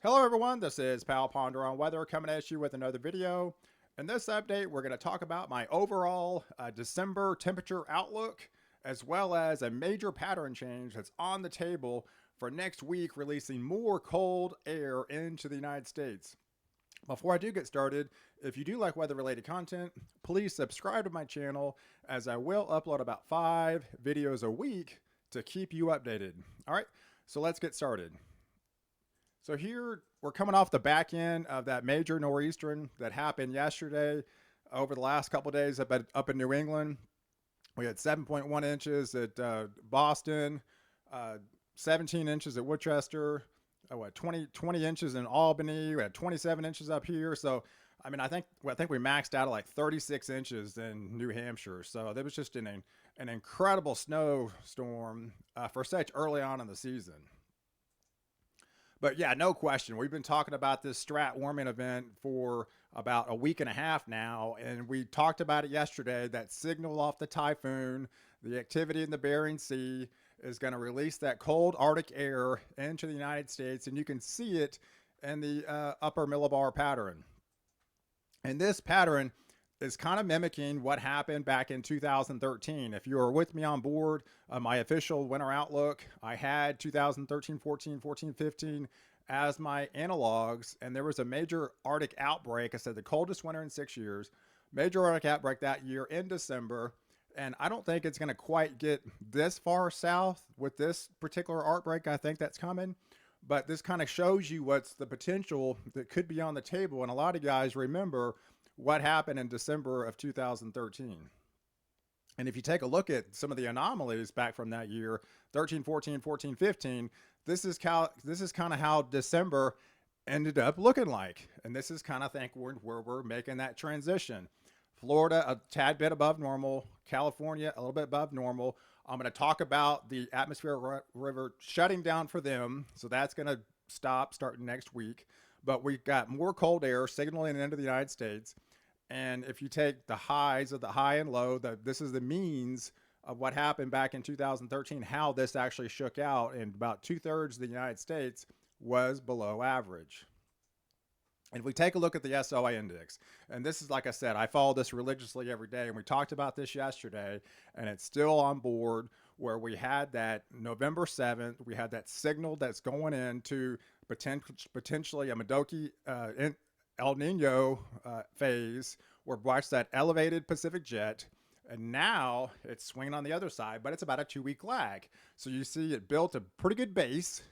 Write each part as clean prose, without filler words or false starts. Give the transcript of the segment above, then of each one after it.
Hello everyone, this is Pal Ponder on Weather coming at you with another video. In this update, we're going to talk about my overall December temperature outlook, as well as a major pattern change that's on the table for next week, releasing more cold air into the United States. Before I do get started, if you do like weather-related content, please subscribe to my channel, as I will upload about 5 videos a week to keep you updated. All right, so let's get started. So here we're coming off the back end of that major nor'easter that happened yesterday. Over the last couple of days up in New England, we had 7.1 inches at Boston, 17 inches at Worcester, 20 inches in Albany. We had 27 inches up here. So I mean, I think we maxed out at like 36 inches in New Hampshire. So that was just an incredible snowstorm for such early on in the season. But yeah, no question. We've been talking about this strat warming event for about a week and a half now, and we talked about it yesterday. That signal off the typhoon, the activity in the Bering Sea is going to release that cold Arctic air into the United States, and you can see it in the upper millibar pattern. And this pattern is kind of mimicking what happened back in 2013. If you were with me on board my official winter outlook, I had 2013, 14, 14, 15 as my analogs, and there was a major Arctic outbreak. I said the coldest winter in 6 years, major Arctic outbreak that year in December. And I don't think it's going to quite get this far south with this particular outbreak. I think that's coming. But this kind of shows you what's the potential that could be on the table. And a lot of guys remember what happened in December of 2013. And if you take a look at some of the anomalies back from that year, 13, 14, 14, 15, this is kind of how December ended up looking like. And this is kind of where we're making that transition. Florida, a tad bit above normal. California, a little bit above normal. I'm going to talk about the atmospheric river shutting down for them. So that's going to stop starting next week. But we've got more cold air signaling into the United States. And if you take the highs of the high and low, this is the means of what happened back in 2013, how this actually shook out, and about 2/3 of the United States was below average. And if we take a look at the SOA index, and this is, like I said, I follow this religiously every day, and we talked about this yesterday, and it's still on board where we had that November 7th, we had that signal that's going into potentially a Madoki El Nino phase, where we watched that elevated Pacific jet, and now it's swinging on the other side, but it's about a 2-week lag. So you see it built a pretty good base,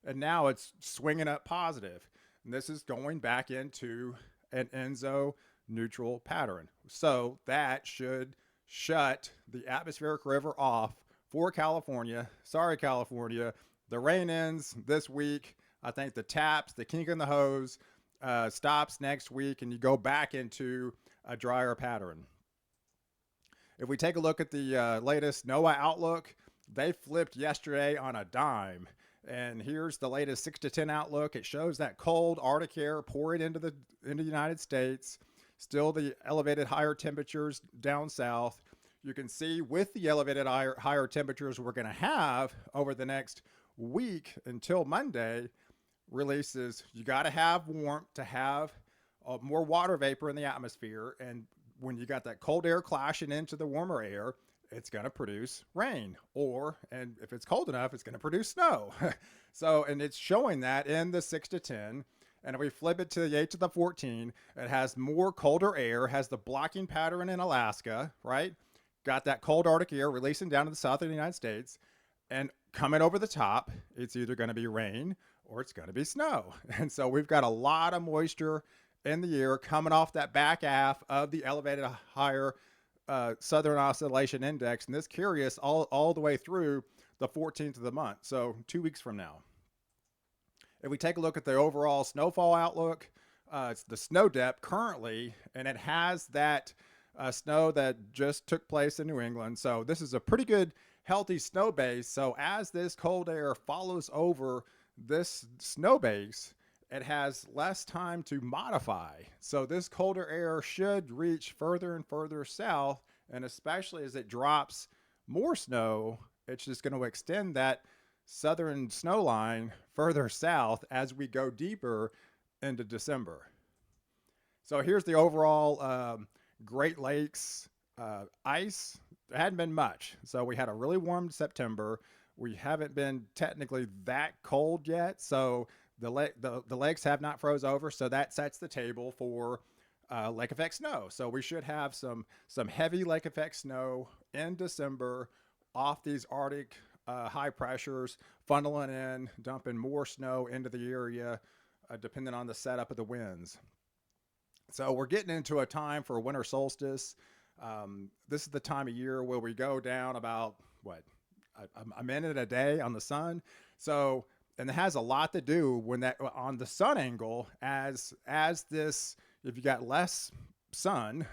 and now it's swinging up positive. And this is going back into an Enso neutral pattern. So that should shut the atmospheric river off for California. Sorry, California. The rain ends this week. I think the taps, the kink in the hose, stops next week, and you go back into a drier pattern. If we take a look at the latest Noaa Outlook, they flipped yesterday on a dime. And here's the latest 6 to 10 outlook. It shows that cold Arctic air pouring into the United States. Still the elevated higher temperatures down south. You can see with the elevated higher temperatures we're going to have over the next week until Monday releases, you got to have warmth to have more water vapor in the atmosphere. And when you got that cold air clashing into the warmer air, it's going to produce rain, and if it's cold enough, it's going to produce snow. So, and it's showing that in the 6 to 10. And if we flip it to the 8 to the 14, it has more colder air, has the blocking pattern in Alaska, right? Got that cold Arctic air releasing down to the south of the United States, and coming over the top, it's either going to be rain or it's going to be snow. And so we've got a lot of moisture in the air coming off that back half of the elevated higher Southern Oscillation Index, and this carries all the way through the 14th of the month, so 2 weeks from now. If we take a look at the overall snowfall outlook, it's the snow depth currently, and it has that snow that just took place in New England. So this is a pretty good, healthy snow base. So as this cold air follows over this snow base, it has less time to modify. So this colder air should reach further and further south, and especially as it drops more snow, it's just going to extend that southern snow line further south as we go deeper into December. So here's the overall Great Lakes ice. There hadn't been much. So we had a really warm September. We haven't been technically that cold yet. So the lakes have not froze over. So that sets the table for lake effect snow. So we should have some heavy lake effect snow in December off these Arctic high pressures, funneling in, dumping more snow into the area, depending on the setup of the winds. So we're getting into a time for winter solstice. This is the time of year where we go down about what a minute a day on the sun. So, and it has a lot to do when that on the sun angle as this. If you got less sun,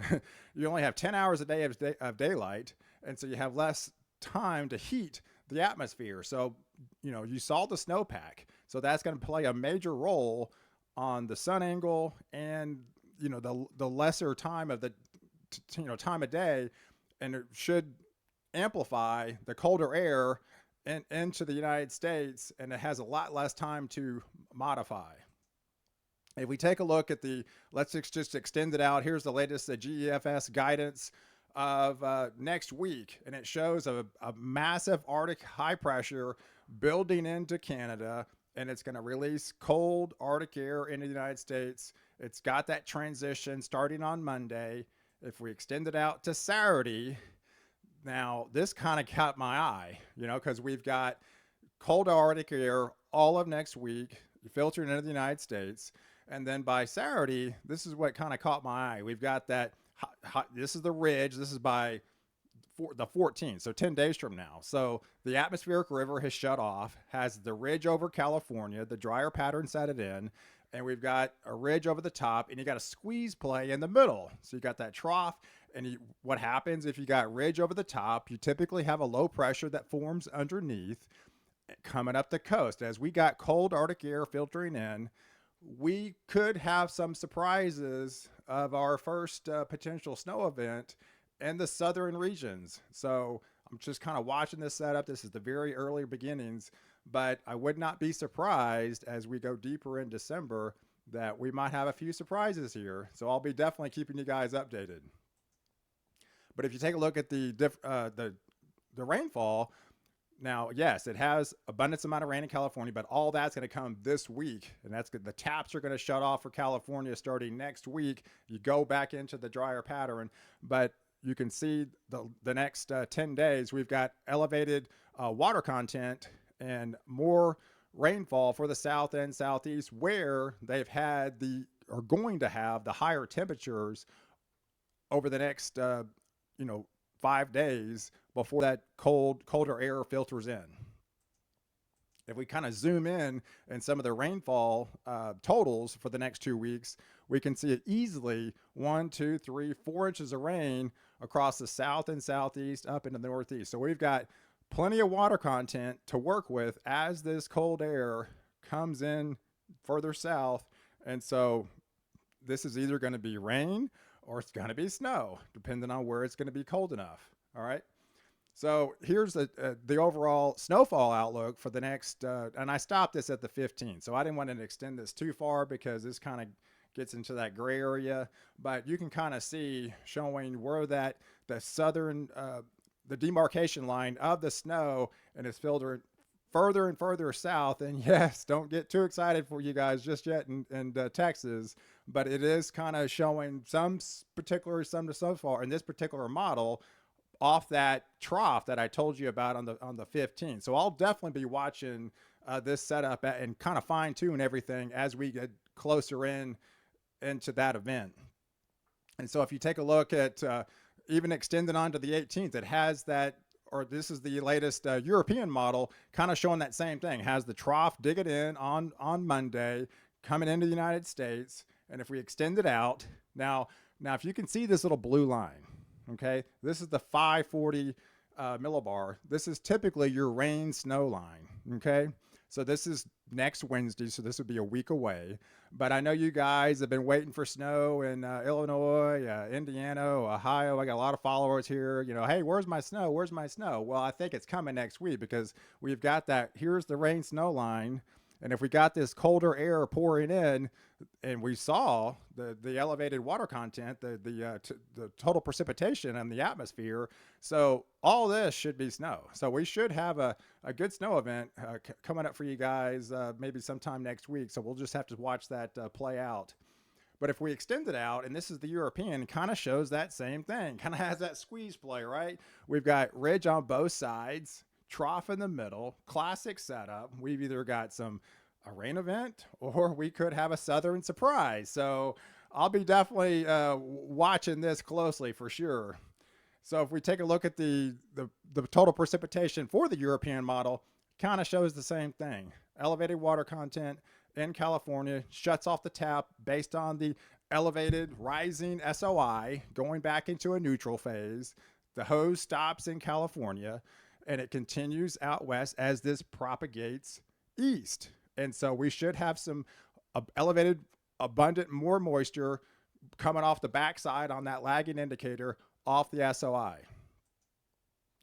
you only have 10 hours a day of daylight, and so you have less time to heat the atmosphere. So, you saw the snowpack. So that's going to play a major role on the sun angle and the lesser time of the time of day, and it should amplify the colder air into the United States, and it has a lot less time to modify. If we take a look at let's just extend it out. Here's the latest Gfs guidance of next week, and it shows a massive Arctic high pressure building into Canada, and it's going to release cold Arctic air into the United States. It's got that transition starting on Monday. If we extend it out to Saturday, now this kind of caught my eye, because we've got cold Arctic air all of next week filtering into the United States. And then by Saturday, this is what kind of caught my eye. We've got that, this is the ridge. This is by the 14th, so 10 days from now. So the atmospheric river has shut off, has the ridge over California, the drier pattern set it in, and we've got a ridge over the top, and you got a squeeze play in the middle. So you got that trough, and what happens if you got ridge over the top, you typically have a low pressure that forms underneath coming up the coast. As we got cold Arctic air filtering in, we could have some surprises of our first potential snow event in the southern regions. So I'm just kind of watching this setup. This is the very early beginnings, but I would not be surprised as we go deeper in December that we might have a few surprises here. So I'll be definitely keeping you guys updated. But if you take a look at the rainfall, now, yes, it has abundance amount of rain in California, but all that's going to come this week, and that's good. The taps are going to shut off for California starting next week. You go back into the drier pattern, but you can see the next 10 days, we've got elevated water content and more rainfall for the south and southeast, where they've had are going to have the higher temperatures over the next 5 days before that colder air filters in. If we kind of zoom in and some of the rainfall totals for the next 2 weeks, we can see it easily 1, 2, 3, 4 inches of rain across the south and southeast up into the northeast. So we've got plenty of water content to work with as this cold air comes in further south. And so this is either going to be rain or it's going to be snow, depending on where it's going to be cold enough. All right. So here's the overall snowfall outlook for the next, and I stopped this at the 15th. So I didn't want to extend this too far because this kind of gets into that gray area, but you can kind of see showing where the southern, the demarcation line of the snow, and it's filtered further and further south. And yes, don't get too excited for you guys just yet in Texas, but it is kind of showing some so far in this particular model off that trough that I told you about on the 15th. So I'll definitely be watching this setup and kind of fine tune everything as we get closer into that event. And so if you take a look at even extended on to the 18th, it has that, or this is the latest European model, kind of showing that same thing. It has the trough dig it in on Monday, coming into the United States. And if we extend it out, now if you can see this little blue line, okay, this is the 540 millibar. This is typically your rain snow line, okay? So this is next Wednesday, so this would be a week away. But I know you guys have been waiting for snow in Illinois, Indiana, Ohio. I got a lot of followers here. Hey, where's my snow? Where's my snow? Well, I think it's coming next week because we've got that. Here's the rain snow line. And if we got this colder air pouring in, and we saw the elevated water content, the total precipitation in the atmosphere, so all this should be snow. So we should have a good snow event coming up for you guys maybe sometime next week. So we'll just have to watch that play out. But if we extend it out, and this is the European, kind of shows that same thing, kind of has that squeeze play, right? We've got ridge on both sides, trough in the middle, classic setup. We've either got a rain event or we could have a southern surprise. So I'll be definitely watching this closely for sure. So if we take a look at the total precipitation for the European model, kind of shows the same thing. Elevated water content in California, shuts off the tap based on the elevated rising SOI going back into a neutral phase. The hose stops in California and it continues out west as this propagates east. And so we should have some elevated, abundant, more moisture coming off the backside on that lagging indicator off the SOI.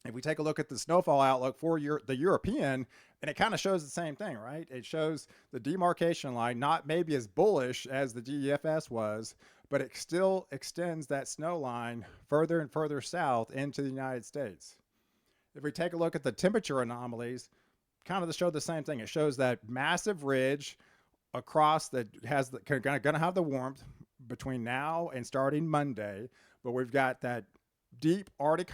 If we take a look at the snowfall outlook for the European, and it kind of shows the same thing, right? It shows the demarcation line, not maybe as bullish as the Gfs was, but it still extends that snow line further and further south into the United States. If we take a look at the temperature anomalies, kind of show the same thing. It shows that massive ridge across that has going to have the warmth between now and starting Monday, but we've got that deep Arctic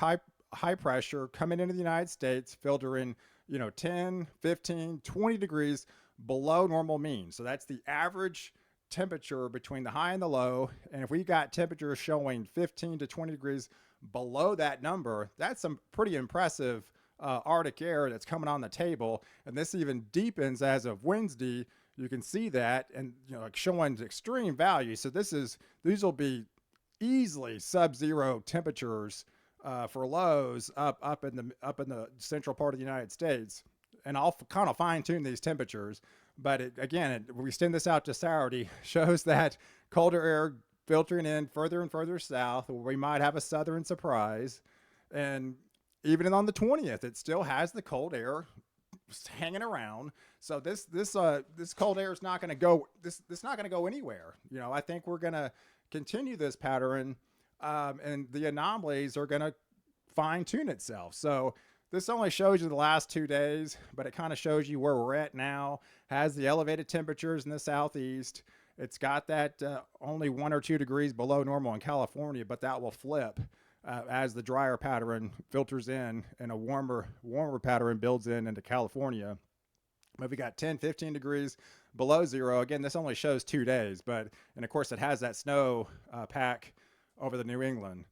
high pressure coming into the United States, filtering 10, 15, 20 degrees below normal mean. So that's the average temperature between the high and the low. And if we got temperatures showing 15 to 20 degrees below that number, that's some pretty impressive Arctic air that's coming on the table. And this even deepens as of Wednesday. You can see that, and showing extreme value. So these will be easily sub-zero temperatures for lows up in the central part of the United States. And I'll kind of fine tune these temperatures. But we extend this out to Saturday, shows that colder air filtering in further and further south, where we might have a southern surprise. And even on the 20th, it still has the cold air hanging around. So this cold air is not going to go. This not going to go anywhere. I think we're going to continue this pattern, and the anomalies are going to fine tune itself. So this only shows you the last 2 days, but it kind of shows you where we're at now. Has the elevated temperatures in the southeast. It's got that only 1 or 2 degrees below normal in California, but that will flip as the drier pattern filters in and a warmer pattern builds into California. But we got 10, 15 degrees below zero. Again, this only shows 2 days, and of course it has that snow pack over the New England.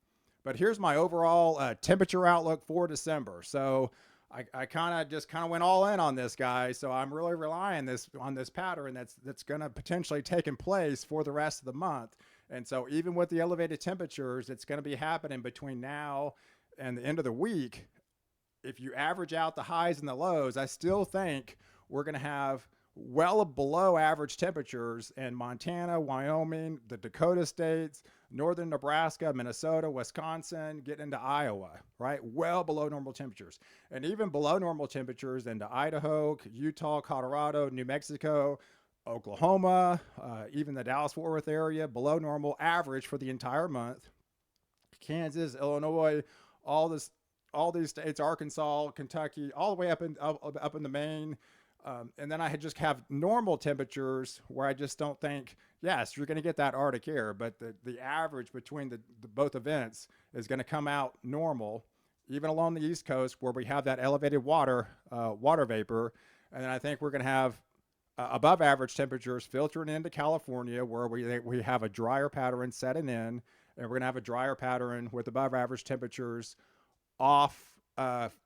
But here's my overall temperature outlook for December. So I kind of went all in on this, guys. So I'm really relying on this pattern that's going to potentially take in place for the rest of the month. And so even with the elevated temperatures, it's going to be happening between now and the end of the week. If you average out the highs and the lows, I still think we're going to have well below average temperatures in Montana, Wyoming, the Dakota states, northern Nebraska, Minnesota, Wisconsin, getting into Iowa, right? Well below normal temperatures. And even below normal temperatures into Idaho, Utah, Colorado, New Mexico, Oklahoma, even the Dallas-Fort Worth area, below normal average for the entire month. Kansas, Illinois, all these states, Arkansas, Kentucky, all the way up in the Maine. And then I just have normal temperatures where I just don't think, yes, you're going to get that Arctic air, but the average between the both events is going to come out normal, even along the East Coast where we have that elevated water vapor. And then I think we're going to have above average temperatures filtering into California where we have a drier pattern setting in, and we're going to have a drier pattern with above average temperatures off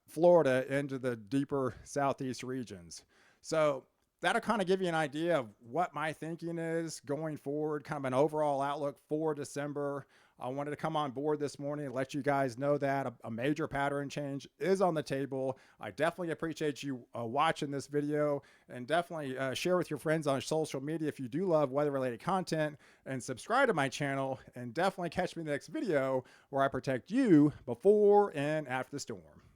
Florida into the deeper southeast regions. So that'll kind of give you an idea of what my thinking is going forward, kind of an overall outlook for December. I wanted to come on board this morning and let you guys know that a major pattern change is on the table. I definitely appreciate you watching this video, and definitely share with your friends on social media if you do love weather-related content, and subscribe to my channel, and definitely catch me in the next video where I protect you before and after the storm.